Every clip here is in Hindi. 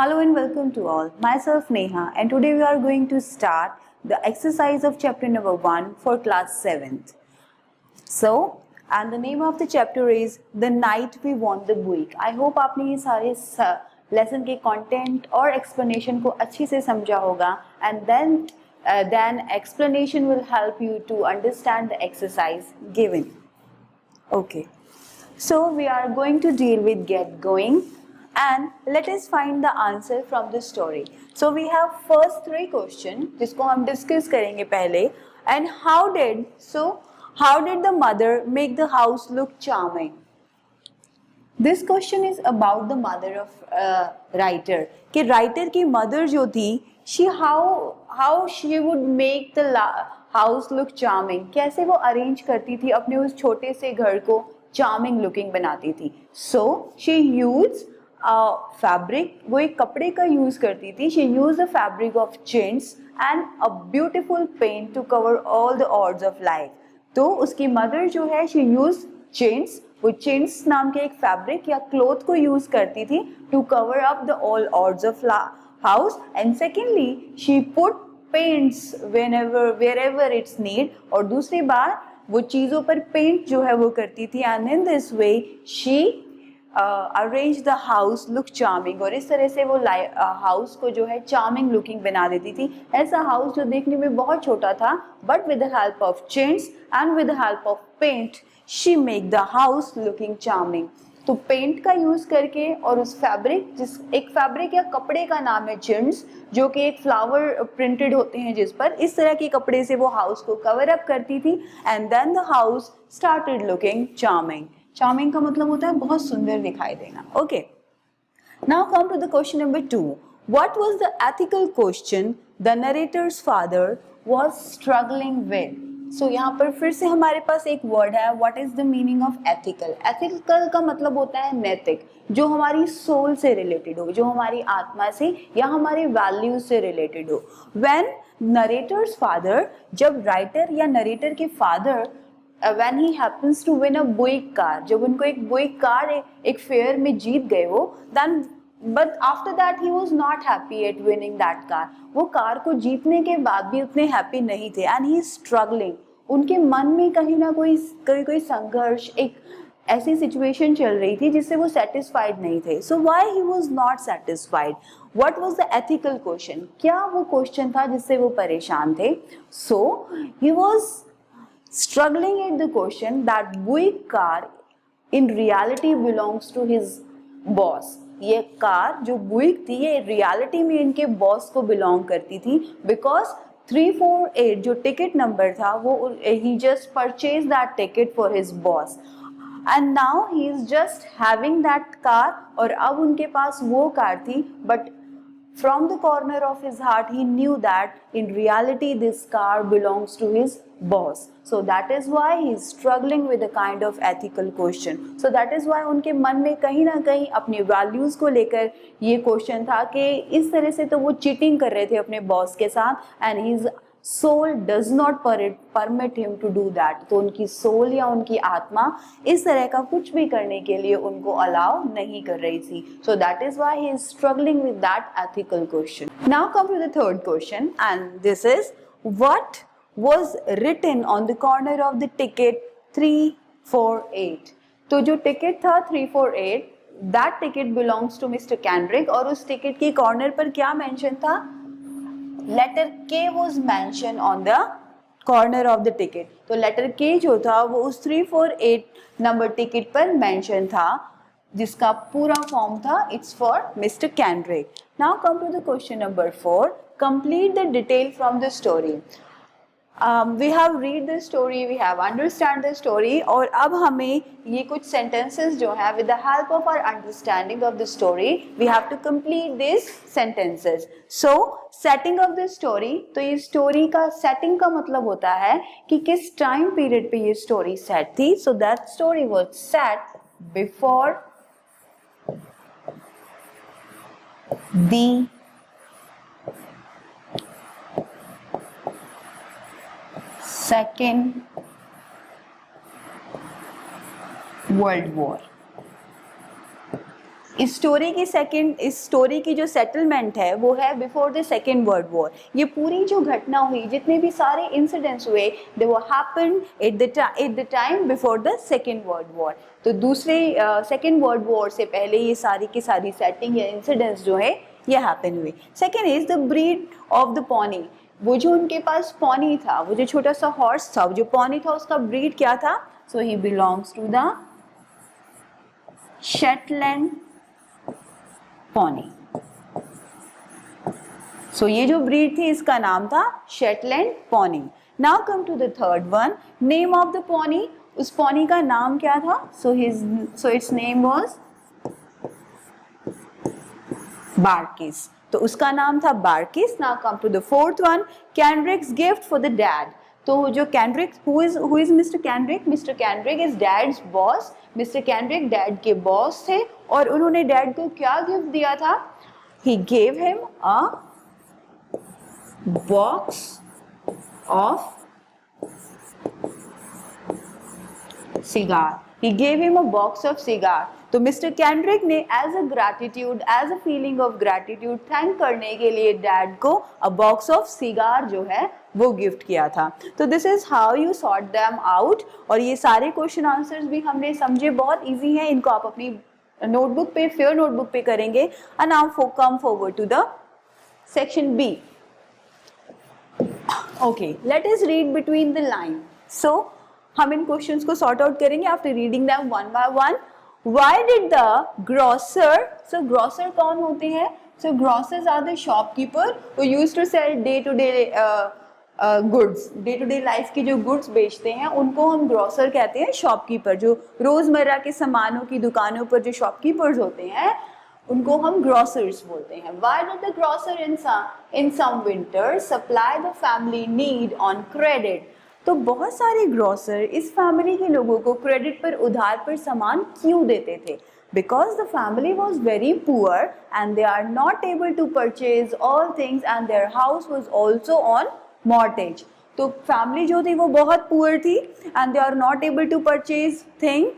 Hello and welcome to all. Myself Neha, and today we are going to start the exercise of chapter number 1 for class 7th. So, and the name of the chapter is The Night We Won the Buick. I hope आपने ये सारे लेसन के कंटेंट और एक्सप्लेनेशन को अच्छे से समझा होगा, and then explanation will help you to understand the exercise given. Okay. So we are going to deal with get going. And let us find the answer from the story. So we have first 3 question जिसको हम discuss करेंगे पहले. And how did the mother make the house look charming? This question is about the mother of writer. कि writer की mother जो थी, how she would make the house look charming. कैसे वो arrange करती थी अपने उस छोटे से घर को charming looking बनाती थी. So she used फैब्रिक, वो एक कपड़े का यूज करती थी. She use the fabric of chintz and a beautiful paint to cover all the odds of life. तो उसकी मदर जो है शी यूज चिंट्स, वो चिंट्स नाम के एक फैब्रिक या क्लोथ को यूज करती थी to cover up the all odds of house. And secondly she put paints wherever it's need, और दूसरी बार वो चीजों पर पेंट जो है वो करती थी. And in this way she arrange the house look charming, और इस तरह से वो हाउस को जो है चार्मिंग लुकिंग बना देती थी. ऐसा हाउस जो देखने में बहुत छोटा था, but with the help of chintz and with the help of paint she make the house looking charming. तो पेंट का यूज करके और उस फैब्रिक, एक फैब्रिक या कपड़े का नाम है चिंट्स, जो कि एक फ्लावर प्रिंटेड होते हैं जिस पर, इस तरह के कपड़े से वो हाउस को कवर अप करती थी. And then the house started looking charming. Charming का मतलब होता है बहुत सुंदर दिखाई देना. Okay, now come to the question number 2. What was the ethical question the narrator's father was struggling with? So यहाँ पर फिर से हमारे पास एक वर्ड है. What is the meaning of ethical? Ethical का मतलब होता है नैतिक, जो हमारी सोल से रिलेटेड हो, जो हमारी आत्मा से या हमारे वैल्यूज से रिलेटेड हो. व्हेन नरेटर्स फादर, जब राइटर या नरेटर के father when he happens to win a Buick car, जब उनको एक Buick कार एक फेयर में जीत गए वो, then but after that he was not happy at winning that car. वो कार को जीतने के बाद भी उतने हैप्पी नहीं थे. and he is struggling. उनके मन में कहीं ना कोई संघर्ष, एक ऐसी सिचुएशन चल रही थी जिससे वो सेटिस्फाइड नहीं थे. so why he was not satisfied? what was the ethical question? क्या वो क्वेश्चन था जिससे वो परेशान थे? so he was struggling at the question that Buick car in reality belongs to his boss. ये कार जो बुइक थी ये रियलिटी में इनके बॉस को बिलोंग करती थी, बिकॉज 348 जो टिकट नंबर था वो he just purchased that ticket for his boss and now he is just having that car. और अब उनके पास वो कार थी, but from the corner of his heart he knew that in reality this car belongs to his boss. So that is why he is struggling with a kind of ethical question. So that is why उनके मन में कहीं ना कहीं अपनी values को लेकर ये क्वेश्चन था कि इस तरह से तो वो चीटिंग कर रहे थे अपने बॉस के साथ, and his soul does not permit him to do that. तो उनकी सोल या उनकी आत्मा इस तरह का कुछ भी करने के लिए उनको अलाउ नहीं कर रही थी. So that is why he is struggling with that ethical question. Now come to the third question, and this is what was written on the corner of the ticket 348. तो जो टिकट था 348, that ticket belongs to Mr. Kendrick, और उस टिकट के कॉर्नर पर क्या मेंशन था? Letter K was mentioned on the corner of the ticket. तो लेटर K जो था वो उस 348 नंबर टिकट पर मेंशन था, जिसका पूरा फॉर्म था It's for Mr. Kendrick. Now come to the question number 4. Complete the detail from the story. We have read the story, we have understand the story, और अब हमें ये कुछ sentences जो है with the help of our understanding of the story we have to complete these sentences. So setting of the story, तो ये story का setting का मतलब होता है कि किस time period पे ये story set थी. So that story was set before the Second World War. इस स्टोरी की जो सेटलमेंट है वो है before the second world war. ये पूरी जो घटना हुई, जितने भी सारे इंसिडेंट्स हुए, दे वो happened at the time before the second world war. तो दूसरे सेकेंड वर्ल्ड वॉर से पहले ये सारी की सारी सेटिंग या इंसिडेंट्स जो है ये हैपन हुए। Second is the breed of the pony. वो जो उनके पास पॉनी था, वो जो छोटा सा हॉर्स था, जो पॉनी था, उसका ब्रीड क्या था? So he belongs to the Shetland pony. So ये जो ब्रीड थी इसका नाम था Shetland pony. Now come to the third one, name of the pony. उस पॉनी का नाम क्या था? So its name was Barkis. तो उसका नाम था Barkis. Now come to the fourth one, Kendrick's gift for the dad. तो जो Kendrick, who is Mr Kendrick? Mr Kendrick is dad's boss. Mister Kendrick dad के बॉस थे और उन्होंने डैड को क्या गिफ्ट दिया था? He gave him a box of cigar. He gave him a box of cigar. तो मिस्टर कैंड्रिक ने as a gratitude, as a feeling of gratitude, thank करने के लिए डैड को अ बॉक्स ऑफ सिगार जो है वो गिफ्ट किया था। तो this is how you sort them out. और ये सारे क्वेश्चन आंसर्स भी हमने समझे, बहुत इजी हैं। इनको आप अपनी नोटबुक पे, फेयर नोटबुक पे करेंगे। And now come forward to the section B. Okay, let us read between the line. So हम इन क्वेश्चंस को सॉर्ट आउट करेंगे after reading them one by one. Why did the grocer, so grocer कौन होते हैं? So grocers are the shopkeeper who used to sell day to day goods. Day to day life की जो गुड्स बेचते हैं उनको हम ग्रोसर कहते हैं, शॉपकीपर। जो रोजमर्रा के सामानों की दुकानों पर जो शॉपकीपर्स होते हैं उनको हम ग्रोसर्स बोलते हैं। Why did the grocer in some winters supply the family need on credit? तो बहुत सारे ग्रोसर इस फैमिली के लोगों को क्रेडिट पर, उधार पर सामान क्यों देते थे? Because the family was very poor and they are not able to purchase all things and their house was also on mortgage. तो फैमिली जो थी वो बहुत पुअर थी and they are not able to purchase thing,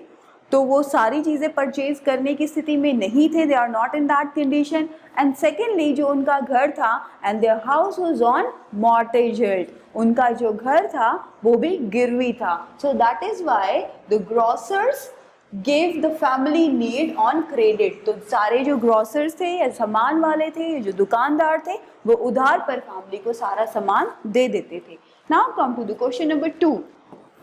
तो वो सारी चीज़ें परचेज करने की स्थिति में नहीं थे। They are not in that condition. And secondly जो उनका घर था, and their house was on mortgage, उनका जो घर था वो भी गिरवी था। So that is why the grocers gave the family need on credit. तो सारे जो ग्रोसर्स थे या सामान वाले थे, जो दुकानदार थे, वो उधार पर फैमिली को सारा सामान दे देते थे। Now come to the question number 2,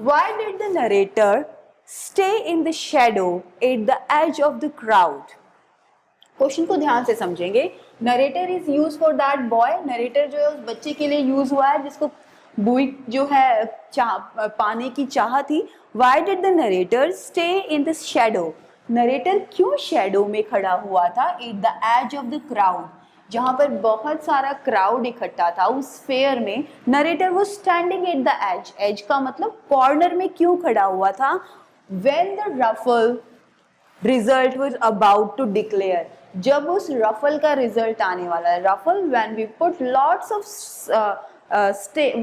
why did the narrator stay in the shadow at the edge of the crowd? Question को ध्यान से समझेंगे। Narrator is use for that boy. Narrator जो है उस बच्चे के लिए यूज हुआ है जिसको बुक जो है पाने की चाह थी। Why did the narrator stay in the shadow? Narrator क्यों शेडो में खड़ा हुआ था? at the edge of the crowd, जहाँ पर बहुत सारा क्राउड इकट्ठा था उस फेयर में। नरेटर वो standing at the edge, edge का मतलब कॉर्नर में क्यों खड़ा हुआ था? When the ruffle result was about to declare, जब उस रफल का रिजल्ट आने वाला है। रफल when we put lots of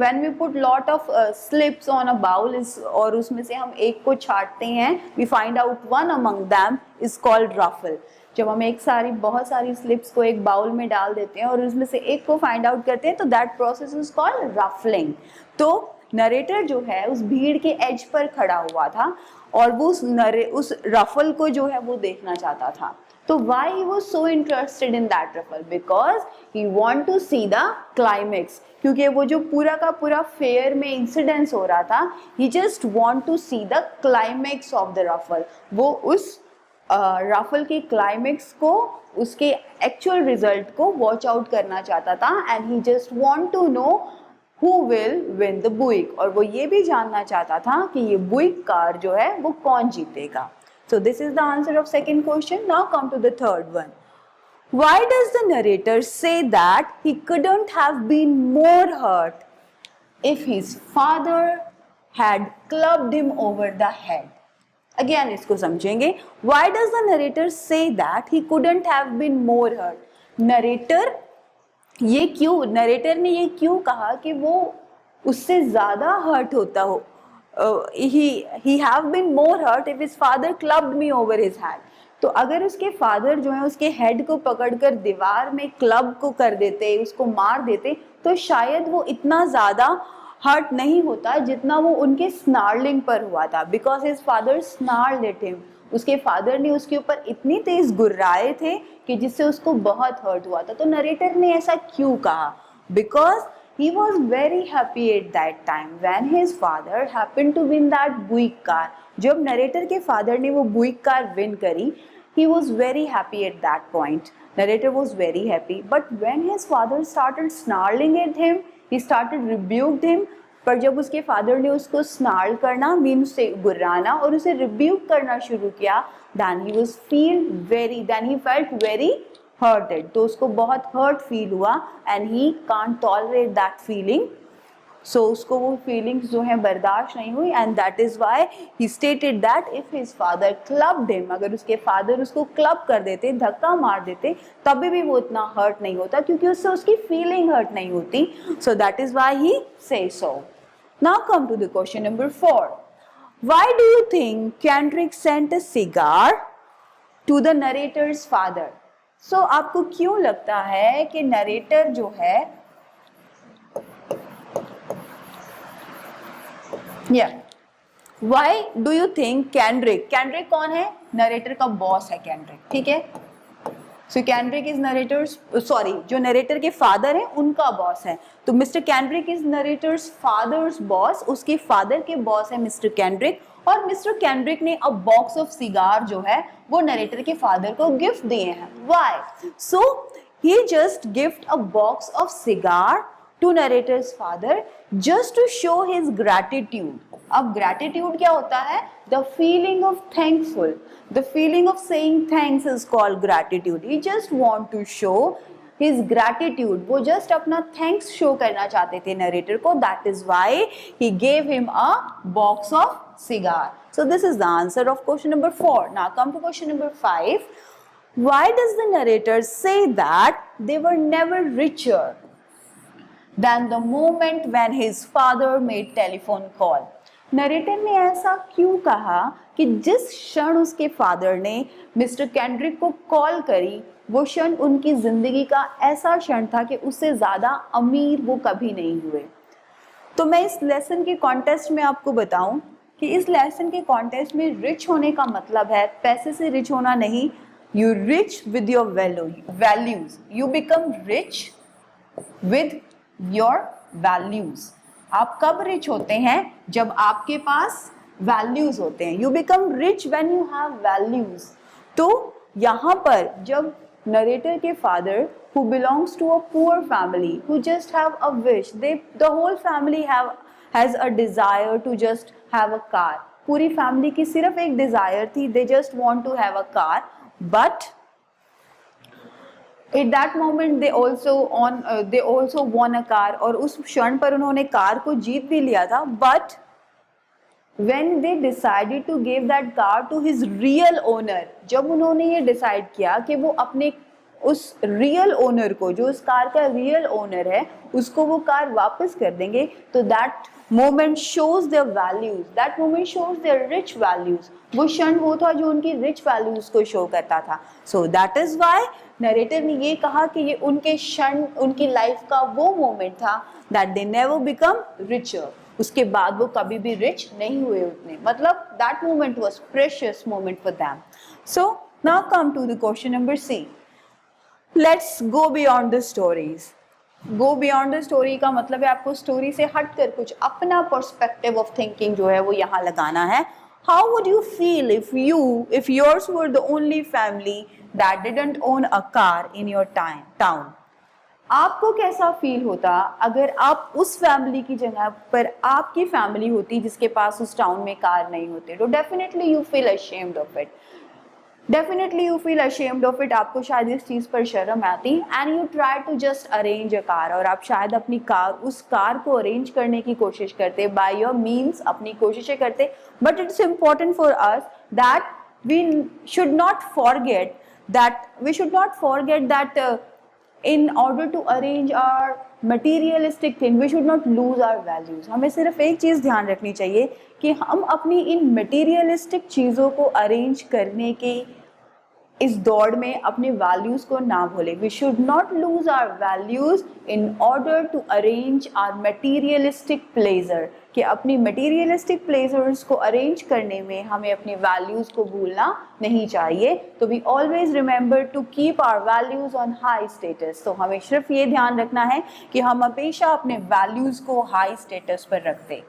when we put lot of slips on a bowl is, और उसमें से हम एक को छांटते हैं, we find out one among them is called ruffle। जब हम बहुत सारी स्लिप्स को एक बाउल में डाल देते हैं और उसमें से एक को फाइंड आउट करते हैं तो that process is called ruffling. तो नरेटर जो है उस भीड़ के एज पर खड़ा हुआ था और वो उस रफल को जो है वो देखना चाहता था। तो why he was so interested in that ruffle? Because he want to see the climax। क्योंकि वो जो पूरा का पूरा फेयर में इंसिडेंस हो रहा था, he just want to see the climax of the ruffle। वो उस रफल के क्लाइमेक्स को, उसके एक्चुअल रिजल्ट को वॉच आउट करना चाहता था। And he just want to know who will win the Buick, और वो ये भी जानना चाहता था कि ये बुइक कार जो है वो कौन जीतेगा। So this is the answer of second question. Now come to the third one. Why does the narrator say that he couldn't have been more hurt if his father had clubbed him over the head? Again इसको समझेंगे। Why does the narrator say that he couldn't have been more hurt? Narrator ने ये क्यों कहा कि वो उससे ज्यादा हर्ट होता हो? he have been more hurt if his father clubbed me over his head। तो अगर उसके फादर जो है उसके हेड को पकड़कर दीवार में क्लब को कर देते, उसको मार देते, तो शायद वो इतना ज़्यादा हर्ट नहीं होता जितना वो उनके स्नार्लिंग पर हुआ था, because his father snarled at him. उसके फादर ने उसके ऊपर इतनी तेज गुर्राए थे कि जिससे उसको बहुत हर्ट हुआ था। तो नरेटर ने ऐसा क्यों कहा? Because he was very happy at that time when his father happened to win that Buick car. जब नरेटर के फादर ने वो बुइक कार विन करी, he was very happy at that point. Narrator was very happy, but when his father started snarling at him, he started rebuked him. पर जब उसके फादर ने उसको स्नार्ल करना मीन उसे गुर्राना और उसे रिब्यूक करना शुरू किया, then he felt very hurted. तो उसको बहुत हर्ट फील हुआ and he can't tolerate that feeling. So उसको वो फीलिंग्स जो हैं बर्दाश्त नहीं हुई, and that is why he stated that if his father clubbed him, अगर उसके फादर उसको क्लब कर देते, धक्का मार देते, तभी भी वो इतना हर्ट नहीं होता क्योंकि उससे उसकी फीलिंग हर्ट नहीं होती. So that is why he says so. Now come to the question number 4. Why do you think Kendrick sent a cigar to the narrator's father? So आपको क्यों लगता है कि नरेटर जो है, Why do you think Kendrick कौन है? नरेटर का बॉस है Kendrick, ठीक है. So Kendrick is जो नरेटर के फादर है उनका बॉस है. तो mister Kendrick is narrator's father's boss, उसके फादर के बॉस है मिस्टर Kendrick, और मिस्टर Kendrick ने अ बॉक्स ऑफ सिगार जो है वो नरेटर के फादर को गिफ्ट दिए हैं. Why? So he just gift a box of cigar to narrator's father just to show his gratitude. अब gratitude क्या होता है? The feeling of thankful, the feeling of saying thanks is called gratitude. He just want to show his gratitude. वो just अपना thanks show करना चाहते थे narrator को. That is why he gave him a box of cigar. So this is the answer of question number 4. Now come to question number 5. Why does the narrator say that they were never richer than the moment when his father made telephone call? Narrator ने ऐसा क्यों कहा कि जिस क्षण उसके फादर ने मिस्टर कैंड्रिक को कॉल करी वो क्षण उनकी जिंदगी का ऐसा क्षण था कि उससे ज़्यादा अमीर वो कभी नहीं हुए? तो मैं इस लेसन के कॉन्टेस्ट में आपको बताऊं कि इस लेसन के कॉन्टेस्ट में रिच होने का मतलब है पैसे से रिच होना नहीं. You rich with your values, you become rich with your values. आप कब रिच होते हैं? जब आपके पास वैल्यूज होते हैं. You become rich when you have values. तो यहाँ पर जब नरेटर के father who belongs to a poor family, who just have a wish, the whole family has a desire to just have a car. पूरी फैमिली की सिर्फ एक डिजायर थी, they just want to have a car, but at that moment they also won a car. और उस क्षण पर उन्होंने कार को जीत भी लिया था. But when they decided to give that car to his real owner, जब उन्होंने ये डिसाइड किया कि वो अपने उस रियल ओनर को, जो उस कार का रियल ओनर है, उसको वो कार वापस कर देंगे, तो that moment shows their values, that moment shows their rich values. वो क्षण वो था जो उनकी रिच वैल्यूज को शो करता था. So that is why narrator ने ये कहा कि ये उनके क्षण, उनकी लाइफ का वो मोमेंट था that they never become richer. उसके बाद वो कभी भी रिच नहीं हुए उतने, मतलब that moment was precious moment for them. So now come to the question number C. Let's go beyond the stories. Go beyond the story का मतलब है आपको स्टोरी से हटकर कुछ अपना पर्सपेक्टिव ऑफ थिंकिंग जो है वो यहाँ लगाना है. How would you feel if yours were the only family that didn't own a car in your town? आपको कैसा फील होता अगर आप उस फैमिली की जगह पर आपकी फैमिली होती जिसके पास उस टाउन में कार नहीं होते? तो definitely you feel ashamed of it. Definitely you feel ashamed of it. आपको शायद इस चीज़ पर शर्म आती and you try to just arrange a car. और आप शायद अपनी कार, उस कार को अरेंज करने की कोशिश करते, बाय योर मीन्स अपनी कोशिशें करते. But it's important for us that we should not forget that in order to arrange our materialistic thing, we should not lose our values. हमें सिर्फ एक चीज़ ध्यान रखनी चाहिए कि हम अपनी इन materialistic चीज़ों को arrange करने के इस दौड़ में अपने वैल्यूज को ना भूलें. We should not lose our values in order to arrange our materialistic pleasure. कि अपनी मटीरियलिस्टिक प्लेजर्स को अरेंज करने में हमें अपने वैल्यूज को भूलना नहीं चाहिए. तो we always remember to keep our values on high status. तो हमें सिर्फ ये ध्यान रखना है कि हम हमेशा अपने वैल्यूज को हाई स्टेटस पर रखते.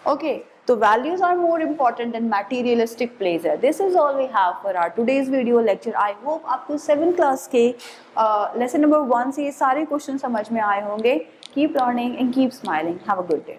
Okay, so values are more important than materialistic pleasure. This is all we have for our today's video lecture. I hope आपको 7th class के lesson number 1 से ये सारे क्वेश्चन समझ में आए होंगे. Keep learning and keep smiling. Have a good day.